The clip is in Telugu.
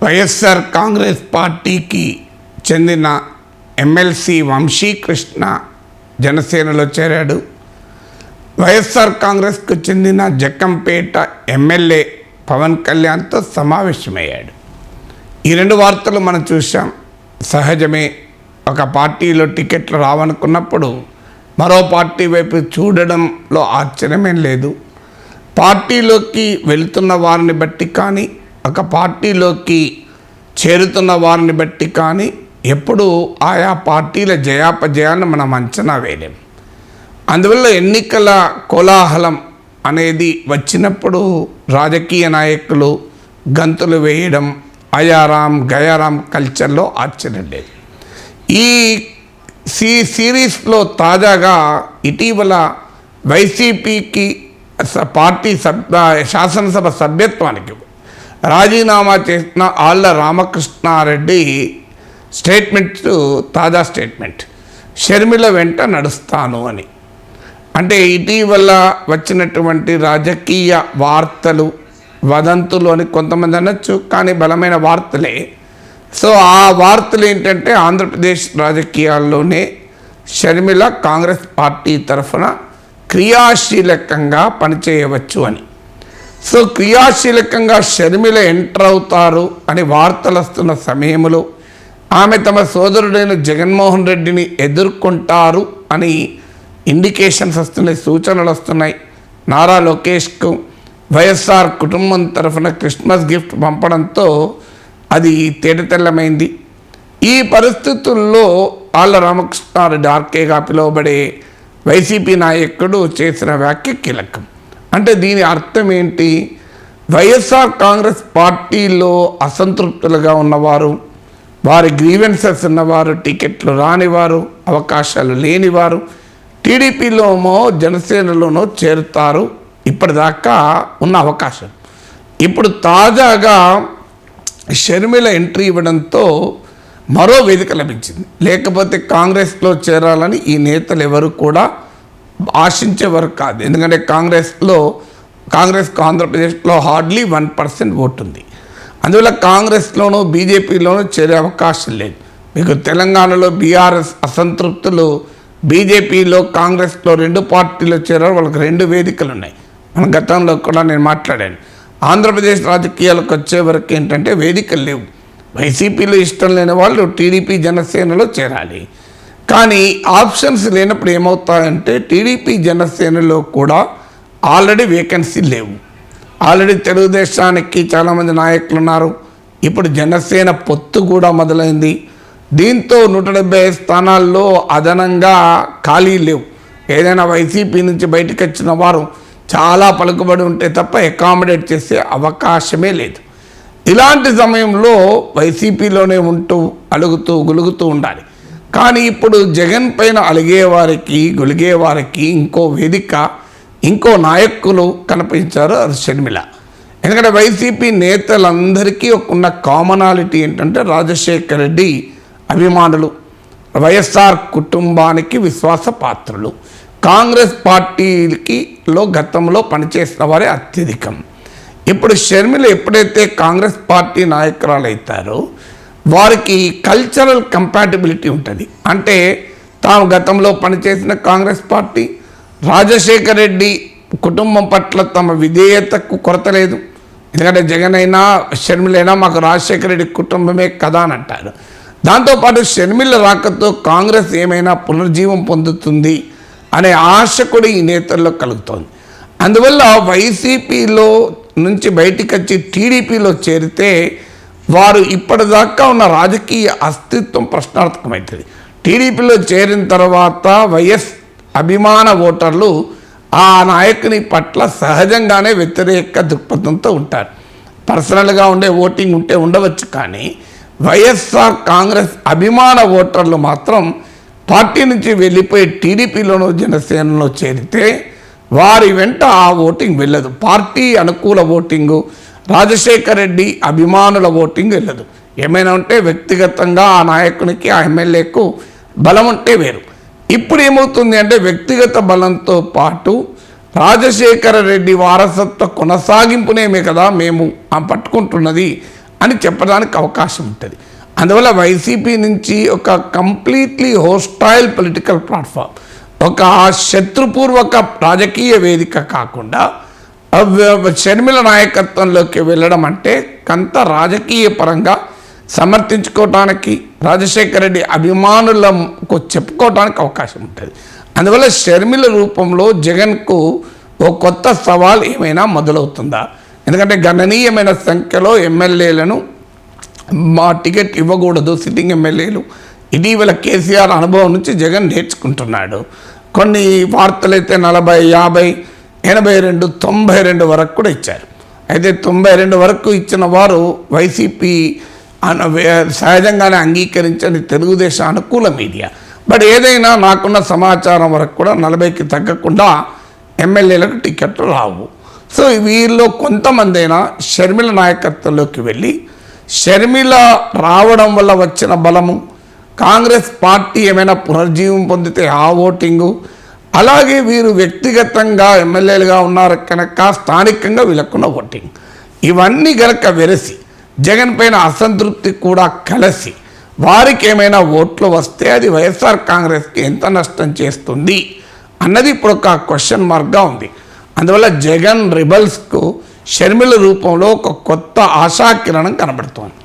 వైఎస్ఆర్ కాంగ్రెస్ పార్టీకి చెందిన ఎమ్మెల్సీ వంశీకృష్ణ జనసేనలో చేరాడు. వైఎస్ఆర్ కాంగ్రెస్కు చెందిన జక్కంపేట ఎమ్మెల్యే పవన్ కళ్యాణ్తో సమావేశమయ్యాడు. ఈ రెండు వార్తలు మనం చూసాం. సహజమే, ఒక పార్టీలో టికెట్లు రావనుకున్నప్పుడు మరో పార్టీ వైపు చూడడంలో ఆశ్చర్యమేం లేదు. పార్టీలోకి వెళుతున్న వారిని బట్టి కానీ, ఒక పార్టీలోకి చేరుతున్న వారిని బట్టి కానీ ఎప్పుడు ఆయా పార్టీల జయాపజయాలను మనం అంచనా వేయలేం. అందువల్ల ఎన్నికల కోలాహలం అనేది వచ్చినప్పుడు రాజకీయ నాయకులు గంతులు వేయడం అయారాం గయారాం కల్చర్లో ఆశ్చర్యం లేదు. ఈ సిరీస్లో తాజాగా ఇటీవల వైసీపీకి పార్టీ శాసనసభ సభ్యత్వానికి రాజీనామా చేసిన ఆళ్ల రామకృష్ణారెడ్డి తాజా స్టేట్మెంట్, షర్మిల వెంట నడుస్తాను అని. అంటే ఇటీవల వచ్చినటువంటి రాజకీయ వార్తలు, వదంతులు అని కొంతమంది అనొచ్చు, కానీ బలమైన వార్తలే. సో ఆ వార్తలు ఏంటంటే ఆంధ్రప్రదేశ్ రాజకీయాల్లోనే షర్మిల కాంగ్రెస్ పార్టీ తరఫున క్రియాశీలకంగా పనిచేయవచ్చు అని. సో క్రియాశీలకంగా షర్మిల ఎంటర్ అవుతారు అని వార్తలు వస్తున్న సమయంలో ఆమె తమ సోదరుడైన జగన్మోహన్ రెడ్డిని ఎదుర్కొంటారు అని ఇండికేషన్స్ వస్తున్నాయి, సూచనలు వస్తున్నాయి. నారా లోకేష్కు వైఎస్ఆర్ కుటుంబం తరఫున క్రిస్మస్ గిఫ్ట్ పంపడంతో అది తేటతెల్లమైంది. ఈ పరిస్థితుల్లో ఆళ్ల రామకృష్ణారెడ్డి ఆర్కేగా పిలువబడే వైసీపీ నాయకుడు చేసిన వ్యాఖ్య కీలకం. అంటే దీని అర్థం ఏంటి? వైఎస్ఆర్ కాంగ్రెస్ పార్టీలో అసంతృప్తులుగా ఉన్నవారు, వారి గ్రీవెన్సెస్ ఉన్నవారు, టికెట్లు రానివారు, అవకాశాలు లేనివారు టీడీపీలోనో జనసేనలోనో చేరుతారు. ఇప్పటిదాకా ఉన్న అవకాశం ఇప్పుడు తాజాగా షర్మిల ఎంట్రీ ఇవ్వడంతో మరో వేదిక లభించింది. లేకపోతే కాంగ్రెస్లో చేరాలని ఈ నేతలు ఎవరు కూడా ఆశించేవారు కాదు. ఎందుకంటే కాంగ్రెస్కు ఆంధ్రప్రదేశ్లో హార్డ్లీ 1% ఓటు ఉంది. అందువల్ల కాంగ్రెస్లోనూ బీజేపీలోనూ చేరే అవకాశం లేదు. మీకు తెలంగాణలో బీఆర్ఎస్ అసంతృప్తులు బీజేపీలో కాంగ్రెస్లో రెండు పార్టీలు చేరారు. వాళ్ళకి రెండు వేదికలు ఉన్నాయి. మన గతంలో కూడా నేను మాట్లాడాను. ఆంధ్రప్రదేశ్ రాజకీయాలకు వచ్చే వరకు ఏంటంటే వేదికలు లేవు. వైసీపీలో ఇష్టం లేని వాళ్ళు టీడీపీ జనసేనలో చేరాలి. కానీ ఆప్షన్స్ లేనప్పుడు ఏమవుతాయంటే టీడీపీ జనసేనలో కూడా ఆల్రెడీ వేకెన్సీ లేవు. ఆల్రెడీ తెలుగుదేశానికి చాలామంది నాయకులు ఉన్నారు. ఇప్పుడు జనసేన పొత్తు కూడా మొదలైంది. దీంతో 175 స్థానాల్లో అదనంగా ఖాళీ లేవు. ఏదైనా వైసీపీ నుంచి బయటకు వచ్చిన వారు చాలా పలుకుబడి ఉంటే తప్ప అకామిడేట్ చేసే అవకాశమే లేదు. ఇలాంటి సమయంలో వైసీపీలోనే ఉంటూ అలుగుతూ గులుగుతూ ఉండాలి. కానీ ఇప్పుడు జగన్ పైన అలిగేవారికి గొలిగేవారికి ఇంకో వేదిక, ఇంకో నాయకులు కనిపించారు. అది షర్మిల. ఎందుకంటే వైసీపీ నేతలందరికీ ఉన్న కామనాలిటీ ఏంటంటే రాజశేఖర రెడ్డి అభిమానులు, వైఎస్ఆర్ కుటుంబానికి విశ్వాస పాత్రులు, కాంగ్రెస్ పార్టీలో గతంలో పనిచేసిన వారే అత్యధికం. ఇప్పుడు షర్మిల ఎప్పుడైతే కాంగ్రెస్ పార్టీ నాయకురాలు అవుతారో వారికి కల్చరల్ కంపాటిబిలిటీ ఉంటుంది. అంటే తాము గతంలో పనిచేసిన కాంగ్రెస్ పార్టీ, రాజశేఖర రెడ్డి కుటుంబం పట్ల తమ విధేయతకు కొరత లేదు. ఎందుకంటే జగన్ అయినా షర్మిల అయినా మాకు రాజశేఖర రెడ్డి కుటుంబమే కదా అని అంటారు. దాంతోపాటు షర్మిల రాకతో కాంగ్రెస్ ఏమైనా పునర్జీవం పొందుతుంది అనే ఆశ కూడా ఈ నేతల్లో కలుగుతోంది. అందువల్ల వైసీపీలో నుంచి బయటికి వచ్చి టీడీపీలో చేరితే వారు ఇప్పటిదాకా ఉన్న రాజకీయ అస్తిత్వం ప్రశ్నార్థకమవుతుంది. టీడీపీలో చేరిన తర్వాత వైఎస్ అభిమాన ఓటర్లు ఆ నాయకుని పట్ల సహజంగానే వ్యతిరేక దృక్పథంతో ఉంటారు. పర్సనల్గా ఉండే ఓటింగ్ ఉంటే ఉండవచ్చు, కానీ వైఎస్ఆర్ కాంగ్రెస్ అభిమాన ఓటర్లు మాత్రం పార్టీ నుంచి వెళ్ళిపోయి టీడీపీలోనూ జనసేనలో చేరితే వారి వెంట ఆ ఓటింగ్ వెళ్ళదు. పార్టీ అనుకూల ఓటింగు, రాజశేఖర రెడ్డి అభిమానుల ఓటింగ్ వెళ్ళదు. ఏమైనా ఉంటే వ్యక్తిగతంగా ఆ నాయకునికి, ఆ ఎమ్మెల్యేకు బలం ఉంటే వేరు. ఇప్పుడు ఏమవుతుంది అంటే వ్యక్తిగత బలంతో పాటు రాజశేఖర రెడ్డి వారసత్వ కొనసాగింపునేమే కదా మేము పట్టుకుంటున్నది అని చెప్పడానికి అవకాశం ఉంటుంది. అందువల్ల వైసీపీ నుంచి ఒక కంప్లీట్లీ హోస్టైల్ పొలిటికల్ ప్లాట్ఫామ్, ఒక శత్రుపూర్వక రాజకీయ వేదిక కాకుండా షర్మిల నాయకత్వంలోకి వెళ్ళడం అంటే కొంత రాజకీయ పరంగా సమర్థించుకోవటానికి, రాజశేఖర రెడ్డి అభిమానులకు చెప్పుకోవడానికి అవకాశం ఉంటుంది. అందువల్ల షర్మిల రూపంలో జగన్కు ఓ కొత్త సవాల్ ఏమైనా మొదలవుతుందా? ఎందుకంటే గణనీయమైన సంఖ్యలో ఎమ్మెల్యేలను మా టికెట్ ఇవ్వకూడదు సిట్టింగ్ ఎమ్మెల్యేలు. ఇటీవల కేసీఆర్ అనుభవం నుంచి జగన్ నేర్చుకుంటున్నాడు. కొన్ని వార్తలైతే 40, 50, 82, 92 వరకు కూడా ఇచ్చారు. అయితే 92 వరకు ఇచ్చిన వారు వైసీపీ సహజంగానే అంగీకరించని తెలుగుదేశం అనుకూల మీడియా. బట్ ఏదైనా నాకున్న సమాచారం వరకు కూడా 40కి తగ్గకుండా ఎమ్మెల్యేలకు టికెట్లు రావు. సో వీరిలో కొంతమంది అయినా షర్మిల నాయకత్వంలోకి వెళ్ళి షర్మిల రావడం వల్ల వచ్చిన బలము, కాంగ్రెస్ పార్టీ ఏమైనా పునర్జీవం పొందితే ఆ ఓటింగు, అలాగే వీరు వ్యక్తిగతంగా ఎమ్మెల్యేలుగా ఉన్నారు కనుక స్థానికంగా వీళ్ళకున్న ఓటింగ్, ఇవన్నీ గనక వెరసి జగన్ పైన అసంతృప్తి కూడా కలిసి వారికి ఏమైనా ఓట్లు వస్తే అది వైఎస్ఆర్ కాంగ్రెస్కి ఎంత నష్టం చేస్తుంది అన్నది ఇప్పుడు ఒక క్వశ్చన్ మార్క్గా ఉంది. అందువల్ల జగన్ రిబల్స్కు షర్మిల రూపంలో ఒక కొత్త ఆశాకిరణం కనబడుతోంది.